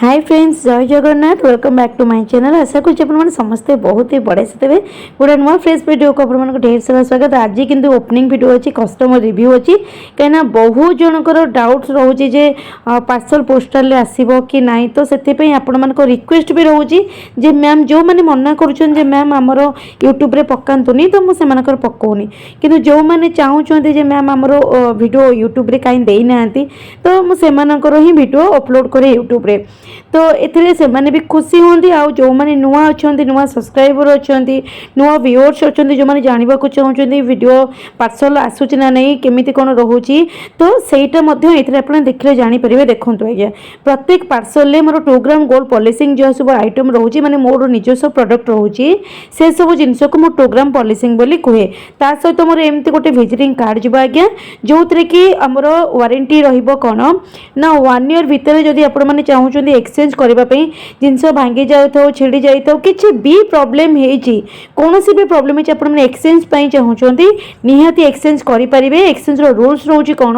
हाय friends, जय Jagannath. Welcome back to my channel. आशा कर समस्ते बहुत ही बढ़िया से थे गोटे नुआ फ्रेश वीडियो को आप ढेर सारा स्वागत। आज किंतु ओपनिंग वीडियो अच्छी कस्टमर रिव्यू अच्छी कहीं बहुत जनकर डाउट्स रोचे जे पार्सल पोस्टाल आसो कि ना, तो से आपण रिक्वेस्ट भी रोचे मैम जो मैंने मना कर मैम आमर यूट्यूब रे पकातुनी, तो मुझे पकाऊनी कि जो मैंने चाहते मैम आमर वीडियो यूट्यूब रे कहीं देना, तो मुझे ही वीडियो अपलोड करे यूट्यूब रे। तो ये मैंने भी खुशी होंगी। आउ जो मैंने नुआ अच्छा नुआ सब्सक्राइबर अच्छा नुआ व्यूअर्स अच्छा जो मैंने जानवा चाहते वीडियो पार्सल आसूची ना नहीं केमी कौन रोचे, तो सहीटा आप देखने जापर। देखो आज्ञा प्रत्येक पार्सल मोर 2 ग्राम गोल्ड पॉलिशिंग जो सब आइटम रोचे माने मोर निजस्व प्रोडक्ट रोचे से सब जिनस को 2 ग्राम पॉलिशिंग बोली कहे। ता सहित मोर एमती गोटे विजिटिंग कार्ड जी आज्ञा जो थी कि आमर वारंटी रन ना 1 ईयर भितर जदि आप चाहते एक्सचेंज करने जिनस भांगी जाऊ छिड़ी जाऊ कि भी प्रोब्लेम कौन भी प्रोब्लेम एक्सचेंज चाहते निहाती एक्सचेंज करेंगे। एक्सचेंज रूल्स रोचे कौन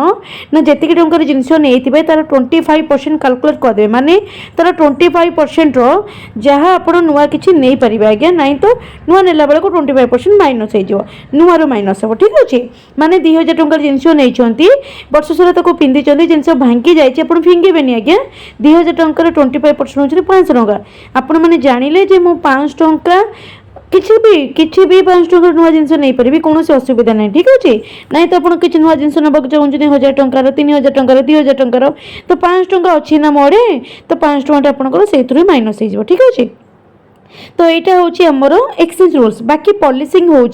ना जी टकर जिनस नहीं तार 25% कैलकुलेट करदे माने तार 25% जहाँ आप नुआ कि नहीं पारे आज्ञा ना, तो नुआ नेला बेलू 25% माइनस हो नुआर माइनस हम। ठीक अच्छे माने 2000 टकर जिनस नहीं वर्ष सारा पिंधि जिनस भांगी जाए फिंगे आज्ञा 2000 टकर 25% हूँ 500 टका। आपण मैंने जानिले जे मु 500 टका किसी भी 500 टकर नुआ जिनस नहीं पारि कौन असुविधा ना। ठीक अच्छे ना, तो आप किसी नुआ जिनस नाक चाहते 1000 टकर 3000 टकर 2000 टकर, तो 500 टका अच्छी ना मोड़े, तो 500 टका आपंकर से माइनस हो। ठीक अच्छे तो यहाँ हूँ आमर एक्सचेंज रूल्स। बाकी पॉलिशिंग हूँ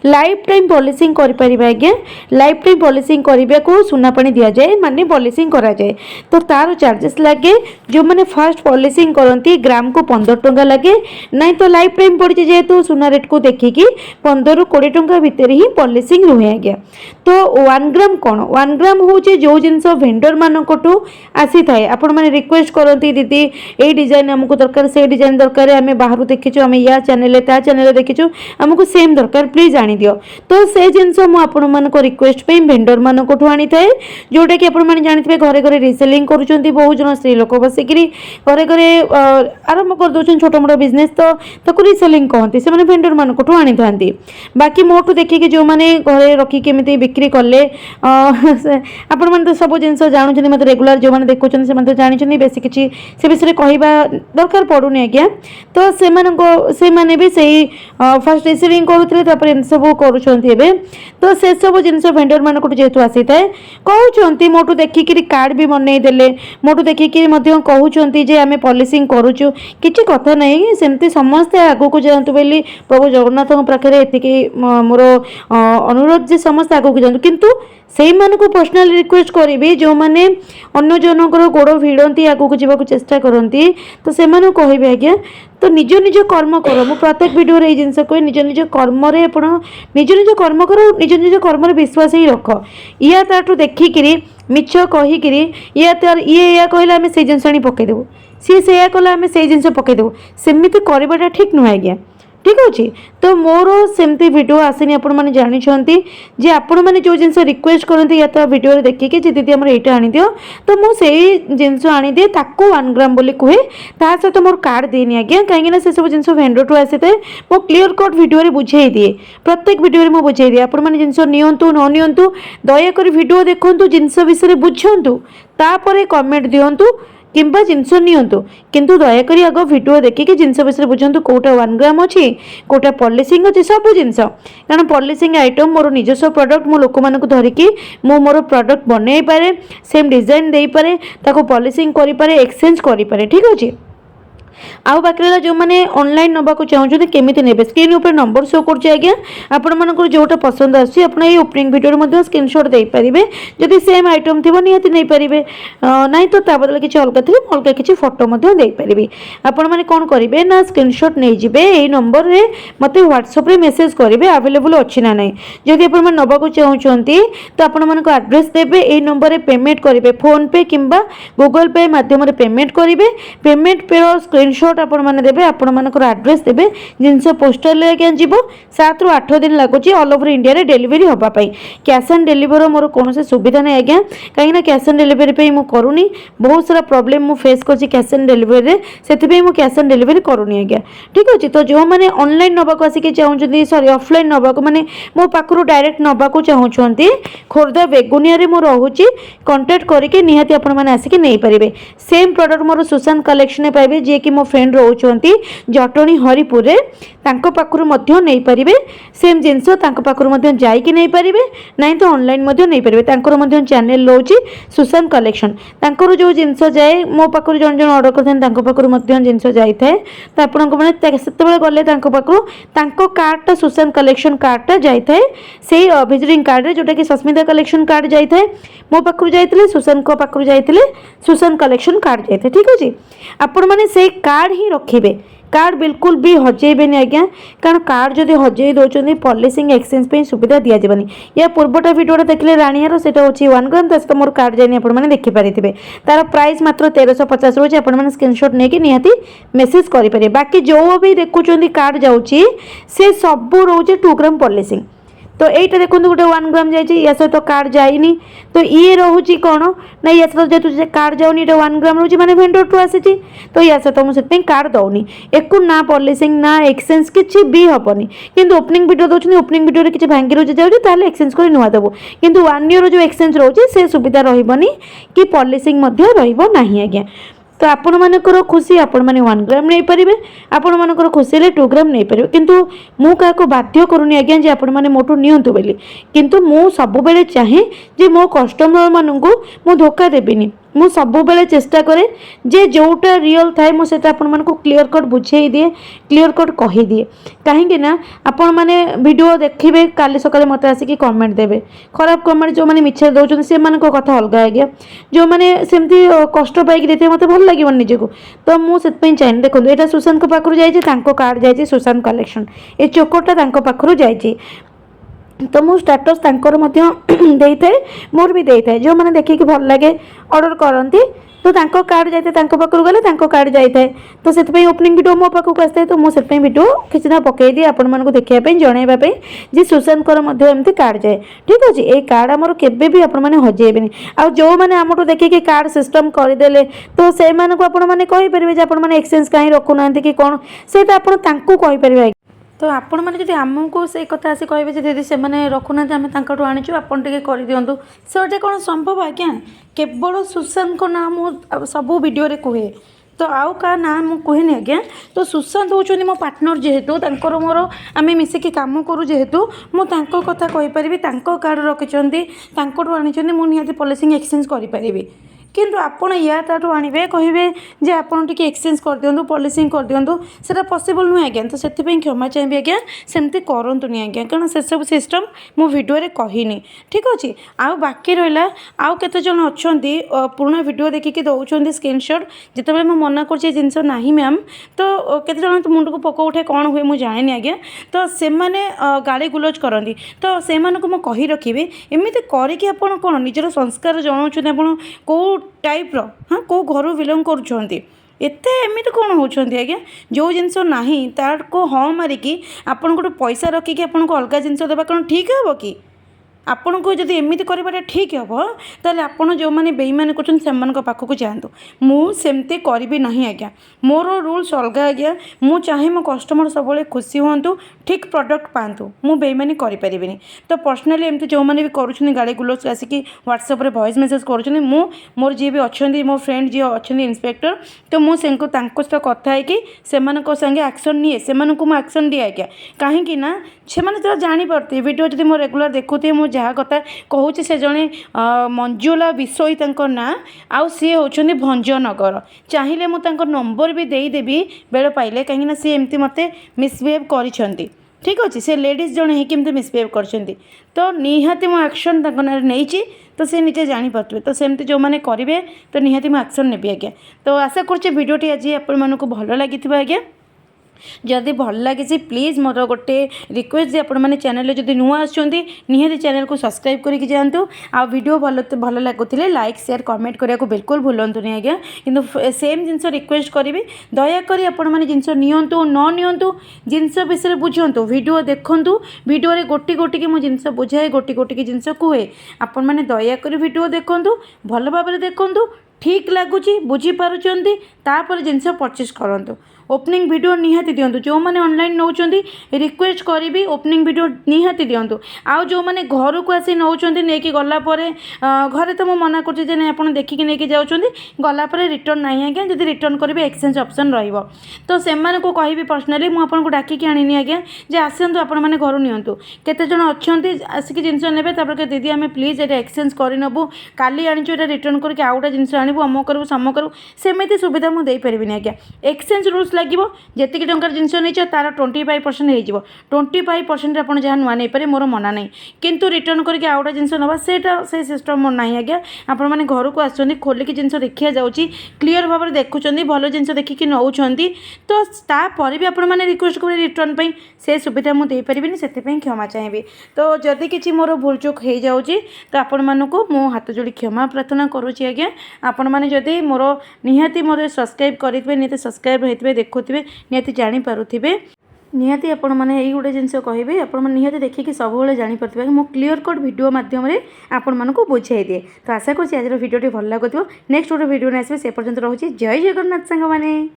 लाइफ टाइम पॉलिशिंग करें आज्ञा। लाइफ टाइम पॉलिशिंग करने को सुना पानी दि जाए माने पॉलिशिंग करा जाए, तो तार चार्जेस लगे। जो मैंने फास्ट पॉलिशिंग करती ग्राम को 15 टका लगे ना, तो लाइफ टाइम पड़ी जेहेतु सुना रेट को देखिकी 15 ରୁ 20 टका भितर ही पॉलिशिंग रुहे आज्ञा। तो 1 ग्राम कौन 1 ग्राम हूँ जो जिनस भेंडर मानू आसी थाए आपण मैंने रिक्वेस्ट करती दीदी ये डिजाइन आमको दरकार से डिजाइन दरकार आम बाहर देखीचु आम या चैनल ता चैनल देखीचु आमको सेम दरकार प्लीज आनी दियो, तो से जिनस मुझे रिक्वेस्ट पे भेंडर मानू आनी थाए जोटा कि आपने जानते घरे घरे रिसेलिंग करुँच बहुत जन स्त्री लोक बसिक घरे घरे आरंभ कर दौरान छोट मोट बिजनेस, तो रिसेलिंग कहते से भेंडर मानू आनी था। बाकी मोटू देखिए जो मैंने घरे रखी केमी बिक्री कले आपण मैंने तो सब जिन जानते मतलब रेगुलर जो मैंने देखुं से जानते बेस किसी से विषय कहवा दरकार पड़ूनी आज्ञा। तो से माने भी सही फास्ट रिसीविंग करुले सब करुँचे, तो से सब जिन भेंडर मानक जेहेतु आसी थाए कहते मोटू देखिकी कार्ड भी बनईदे मोटू देखिकी कहते आम पॉलिशिंग करुचु किसी कथा नहीं सेमती समस्ते आगू को जातु बोली प्रभु जगन्नाथ पाखे एति मोर अनुरोध जे समस्त आगू को जातु, किंतु से पर्सनाली रिक्वेस्ट करी जो मैंने अन्य जनकर गोड़ भिड़ती आगू को जावाक चेष्टा करती, तो से कहे आज्ञा तो निज निज कर्म कर। मु प्रत्येक वीडियो रे जिनस कहे निज निज कर्म रे आपण निज निज कर्म कर, निज निज कर्म रे विश्वास ही रख। या ताठू देखिकी मिछ कहीकि या तार ये कहला आम से जिन पकईदेव सी से कला आम से जिन पकईदेव सेमती करवाटा ठीक नुह आज्ञा। ठीक अच्छे तो मोर सेमती वीडियो आसनी आपण मैंने जानते जे आपण मैंने जो जिन रिक्वेस्ट करते या तो वीडियो देखिए जी दीदी आम यहाँ आनी दियो, तो मुझे जिनस आनी दिए ताकू 1 ग्राम बोली कहे ता सहित मोर कार्ड देनी आज्ञा कहीं से सब जिन भेंडर टू आसी थाए मो क्लीयर कट वीडियो बुझे दिए प्रत्येक वीडियो में बुझे दिए। आपण मैंने जिनस नियंतु न नियंतु दयाकोरी वीडियो देखंतु जिनस विषय बुझंतु तापर कमेंट दियंतु किंबा जिनस नियंतु, किंतु दयाकोरी आग वीडियो देखिए जिनस विषय बुझंतु कोटा 1 ग्राम अच्छी कोटा पॉलिशिंग अच्छी सब जिनस, कारण पॉलिशिंग आइटम मोर निजस्व प्रोडक्ट मो लोक मानक धरिकी मो मोर प्रोडक्ट बनई पारे सेम डिजाइन दे पारे ताको पॉलिशिंग करि पारे एक्सचेंज करि पारे। ठीक अच्छे आउ बाकी रहा जो मैंने ऑनलाइन नवाक चाहते केमी ने स्क्रीन ऊपर नंबर शो कर आज्ञा आपण मानक जोटा पसंद आसी ओपनिंग वीडियो स्क्रीनशॉट दे पारे जदि सेम आइटम थी निहाती नहीं पारे ना, तो ता बदल किसी अलग थी अलग किसी फोटो दे पारे। आपण मैंने कौन करेंगे ना स्क्रीनशॉट नहीं जी यही नंबर रे मत व्हाट्सएप रे मेसेज करेंगे आवेलेबल अच्छी ना ना। जदि आप नवाक चाहते तो आपण मानक एड्रेस देवे यही नंबर रे पेमेंट करेंगे फोन पे किंबा गूगल पे माध्यम पेमेंट करेंगे। पेमेंट पे स्क्रीन स्क्रीनशॉट आपण मैंने देवे आपण मानकर एड्रेस देवे जिनस पोस्टल आज्ञा जीव 7 ରୁ 8 दिन लगुच ऑल ओवर इंडिया रे डेलीवरी होगापाई कैश ऑन डेलीवरी मोर कौन सुविधा नहीं आज्ञा कहीं कैश ऑन डेलीवरी मुझे करूनी बहुत सारा प्रॉब्लम मु फेस कर कैश ऑन डेलीवरी से कैश ऑन डेलीवरी करूनी आज्ञा ठीक अच्छे तो जो मैंने ऑनलाइन नवाक आसिक चाहूँगी सॉरी ऑफलाइन नवाक माने मो पाखु डायरेक्ट नवाक चाहूँगी खोर्धा बेगुनिया मो रोचे कंटाक्ट करके निहाती आपण मैंने आसिक नहीं पारे सेम प्रोडक्ट मोर सुशांत कलेक्शन पाइबे जी कि मो फ्रेंड रोचंती जटणी हरिपुर पाखु नहीं पारे सेम जिनस पाखु जाइकी नहीं पारे ना तो ऑनलाइन नहीं पारे चैनल रोचे सुशांत कलेक्शन जो जिनस जाए मो पाखु जन जन ऑर्डर करते पाखु जिनस जाए तो आपण मैंने गले पाखु कार्डटा सुशांत कलेक्शन कार्डटा जाए से विजिटिंग कार्ड जोटा कि सस्मिता कलेक्शन कार्ड जाए मो पाखु जाते सुशांत को पाखु जाते सुशांत कलेक्शन कार्ड जाए ठीक अच्छे आपण मैंने से कार्ड ही रखिए कार्ड बिल्कुल भी हजेबेनि आज्ञा कारण कार्ड जदि हजे दौरान पॉलिशिंग एक्सचेंज पे सुविधा दि जाबनी या पूर्वटा वीडियोटा देखले राणीहार सेटा होची 1 ग्राम तो मोर कार्ड जानी आपण माने देखि पारिथिबे तार प्राइस मात्र 1350 रोचे आपण माने स्क्रीनशॉट नेकी निहाती मेसेज करि पारे बाकी जो भी देखुचोंदी कार्ड जाउची से सब रोचे 2 ग्राम पॉलिशिंग तो यहीटा देखो गोटे 1 ग्राम जाइए या सहित तो कार्ड जाइनी तो ये रोचे कौन ना या सहित जेहतु कार्ड जाऊनी 1 ग्राम रोचे माने भेंडर टू आसी तो या सहित मुझे कार्ड दौनी एक ना पॉलिशिंग ना एक्सचेंज किसी भी हेनी कि ओपनिंग वीडियो दौरान ओपनिंग वीडियो किसी भांगी रुझी जाए एक्सचेंज कर नुआ देव कि 1 ईयर जो एक्सचेंज रोचे से सुविधा रही कि पॉलिशिंग रही आज्ञा तो आपण मानकर खुशी आपण मैंने 1 ग्राम नहीं पारे आपण मानकर खुशी 2 ग्राम नहीं पारे किंतु मु क्या बाध्य करूनी आज्ञा जे आपण मैंने मोटू नियंतु बोली किंतु मु सब बेले चाहे जे मो कस्टमर मानू मु धोखा देविनी मु सब बेले चेष्टा करे जे जोटा रियल थाए मु सेटा आपण मानकु क्लियर कट बुझे दिए क्लियर कट कही दिए कहीं ना आपण माने वीडियो देखिबे काली सकाले मते आसी कि कमेंट देबे खराब कमेंट जो माने मिछे दउछन से मानक कथा अलगा आ गया जो माने सेमती कष्ट पाई देते मते भल लागिवन निजेको तो मु सेत पई चाहे देखो एटा सुशांत को पाखरु जाई तांको कार्ड जाई सुशांत कलेक्शन ए चोकोटा तांको पाखरु जाई तो मो स्टेटस तांकर देता है मोर भी देता है जो मैंने देखिए भल लगे ऑर्डर करती तो तांको कार्ड जाए पाखु गले कार्ड जाए तो से ओपनिंग वीडियो मो पाखक आसता है तो मुझे वीडियो किसी ना पकई दिए आपण मानक देखा जनवाई जी सुशांत एमती कार्ड जाए ठीक अच्छे ये कार्ड आमर केवे भी आपण मैंने हजेबे आ जो मैंने आमठू देखिए कार्ड सिस्टम करदे तो से आपण मैंने कहींपर आपण मैंने एक्सचेंज कहीं रखुना कि कौन से कहींपर तो आपण मैंने जब आमको से कथा आसी कहे दीदी से रखुना आम तक आणीचु आपड़ टे कर दिंतु से कौन संभव आज्ञा केवल सुशांत को नाम सबू वीडियो कहे तो आउ का ना मु कहनी आज्ञा तो सुशांत होचुनी मो पार्टनर जेहेतु तांकर मोर आम मिसिकी काम करूँ जेहेतु मु तांको कथा कहि परिबी तांको कार्ड रखिछंती तांकोटू आनिछंती मु निहाती पॉलिशिंग एक्सचेंज करि परिबी किंतु आपण या ताठू आनिबे कहिबे जे आपण टिके एक्सचेंज कर दियंतु पॉलिशिंग कर दियंतु सेटा पॉसिबल नुह आज्ञा तो सेति पई क्षमा चाहिए आज्ञा सेमती करंतुनी आज्ञा कारण से सब सिस्टम मो वीडियो रे कहिनी ठीक अछि आ बाकी रहला आ केते जन अछंती पुराना वीडियो देखिके दउछंती स्क्रीनशॉट जेतेबेले मो मना करछि जिंस नाही मैम तो केते जन मुंड को पको उठे कोन हुए मु जानेनी आज्ञा तो से माने गाली गुलोज करंती तो से माने को मो कहि रखिबे एमिति करिके आपण कोन निजर संस्कार जणाउछन आपण को टाइप रो हाँ कौ घर बिलंग करुँच एते एमती कौन होती आज्ञा जो जिनस ना तार को हाँ मारिकी आपण गोटे पैसा रखिकी आपको अलग जिनस देवा कौन ठीक हे कि आपण को जब एमती कर ठीक हम ताल आपण जो मैंने बेईमान कर पाखक जातु मुझे करी ना आज्ञा मोर रूल्स अलग आज्ञा मु चाहे मो कस्टमर सब खुशी हूँ ठीक प्रडक्ट पातु मु बेईमानी करें तो पर्सनाली एमती जो मैंने भी करुँच गाड़ी गुलोच आसिकी व्हाट्सएप रे वॉइस मेसेज कर मोर जी भी अच्छा मो फ्रेंड जी अच्छा इन्स्पेक्टर तो मुझे सहित कथा है संगे एक्शन निए से एक्शन दिए आज्ञा कहीं से जापारे वीडियो जब मो रेगुलर देखुए मुझे जहाँ कथा कहूँ से जड़े मंजुला विषय ना आउ सी होती भंजनगर चाहिए मुझे नंबर भी देदेवी बेल पाइले कहीं सी एमती मत मिसबिहेव कर ठीक अच्छे से लेडीज जड़े ही केमती मिसबिहेव कर तो निहाती मो एक्शन नहीं तो से निजे जापारे तो सेमती जो मैंने करेंगे तो निहाती मो एक्शन नेबी आज्ञा तो आशा करुँचे भिडियोटी आज आपण मानक भल लगी आज्ञा जदि भल लगी प्लीज़ मोर गोटे रिक्वेस्ट जे आपण मैंने चैनल जब नुआ आसुँच निहाती चैनल को सब्सक्राइब करके जातु आ वीडियो भल लगुले लाइक शेयर कमेंट करने को बिल्कुल भूलुनि आज्ञा किंतु सेम जिनस रिक्वेस्ट करी दयाकोरी आपण मैंने जिनस नियंतु न नियंतु जिनस विषय बुझंतु वीडियो देखंतु वीडियो रे गोटी गोटी की जिनस बुझाए गोटी गोटी की जिनस कहे आपण मैंने दयाकोरी वीडियो देखंतु भल भाव देखंतु ठीक लगुच बुझीपारुंट तापर जिनस परचेज करूँ ओपनिंग वीडियो निहाती दिंतु जो मैंने ऑनलाइन नौकरी रिक्वेस्ट करी ओपनिंग वीडियो निहाती दिंतु आउ जो मैंने घर को आसी नौकरी नहीं गलापर घरे तो मुझे मना कर आप देखिकी नहीं जाऊँच गलापर रिटर्न ना आज्ञा जब रिटर्न करेंगे एक्सचेंज ऑप्शन रही तो से कहि पर्सनाली मुझे डाकिकी आनी आज्ञा जे आसतु आपण मैंने घर नियंतु केते जण अच्छे आसिक जिनस ने दीदी आम प्लीज ये एक्सचेंज करनबू काली आनीचु ये रिटर्न करके आउ गोटे जिनस आणबू अम करूँ सम करूँ सेमती सुविधा मुझे देपारि आज्ञा एक्सचेंज रूल्स लगे जी टंकार जिनस नहीं तार 25% हो 25% आप जहाँ नुआ नहीं पारे मोर मना नहीं किंतु रिटर्न करके आउ गोटे जिनस ना से सिस्टम मोर ना आज्ञा आपण मैंने घर को आसुँच खोलिकी जिनस देखा जाऊँगी क्लीयर भाव में देखुं भल जिनस देखिकी नौ तो तापर भी आपण मैंने रिक्वेस्ट करें रिटर्न पर से सुविधा मुझे देपारि से क्षमा चाहिए तो जदि किसी मोर भूल चूक हो जाऊँगी तो आपण मानक मो हाथ जोड़ी क्षमा प्रार्थना करुँच आज्ञा आपण मैंने जदि मोर निहाती मोर सब्सक्राइब करेंगे निहाती सब्सक्राइब होते देखुवे निहाती जानीपारे निहाती आपण मैंने यही गोटे जिनस कहे आपण निहाती देखिए सब जानीपारे मो क्लीयर कट वीडियो मध्यम आपण मानक बुझाई दिए तो आशा करुँच आज भिडियो भल लगुव नेक्स्ट गोटे भिडियो आसवे से पर्यंत रोचे जय जगन्नाथ सांग माने।